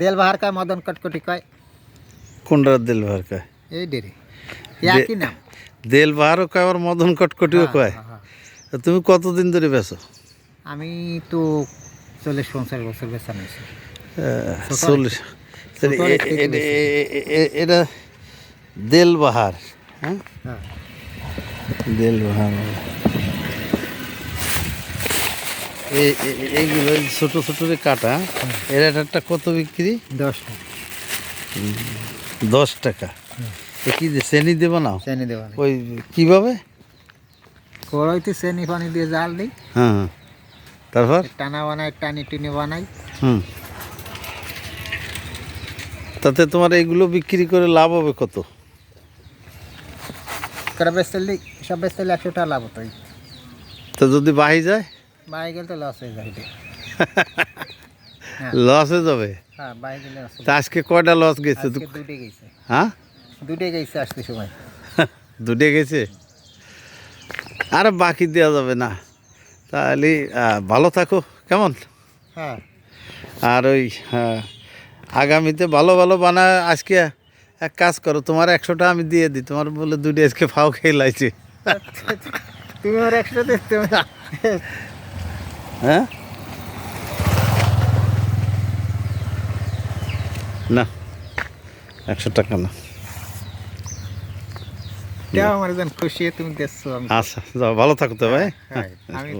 দেল বাহার কয় মদন কটকটি কয় কোনটা দেল বাহার কয়? এই ডেরে একই নাম। দেল বাহারও কয় আবার মদন কটকটিও হ্যাঁ, কয়। হ্যাঁ, হ্যাঁ। তা তুমি কতদিন ধরে বেচো? আমি তো 40-50 বছর বেচা নিয়েছি। 40। ছোট অনেক থেকে বেশি। এটা দেল বাহার, হ্যাঁ হ্যাঁ, দেল বাহার। এইগুলো এই ছোট ছোট যে কাটা, এর একটা কত বিক্রি? 10 টাকা 10 টাকা। এ কি যে চেনি দেবো না? চেনি দেওয়া নেই। ওই কিভাবে? কড়াইতে চেনি পানি দিয়ে জাল দিই, হ্যাঁ হ্যাঁ। তারপর? টানা বানাই, টানি টিনি বানাই। হুম। তাতে তোমার এইগুলো বিক্রি করে লাভ হবে কত? করে বেচতে দিই, সব বেচতে 100 টাকা লাভ হতো। তো যদি বাহি যায়? বাইরে গেলে তো লস হয়ে যায়। হ্যাঁ। লস হয়ে যাবে। হ্যাঁ, বাইরে গেলে লস। তা আজকে কয়টা লস গেছে? আজকে দুটে গেছে। হ্যাঁ, দুটে গেছে আসতে সময়। দুটে গেছে। আর বাকি দেওয়া যাবে না। তাহলে ভালো থাকো, কেমন? হ্যাঁ, আর ওই আগামীতে ভালো ভালো বানা। আজকে এক কাজ করো, তোমার 100 টাকা আমি দিয়ে দিই। তোমার বলে দুটো আজকে ফাও খেয়ে লাইছে। তুমি আর 100 দিতে হবে না। হ্যাঁ না, 100 টাকা না। কেউ আমার যেন খুশি তুমি দেখছো। আচ্ছা, যাও, ভালো থাকো তো ভাই। হ্যাঁ, আমি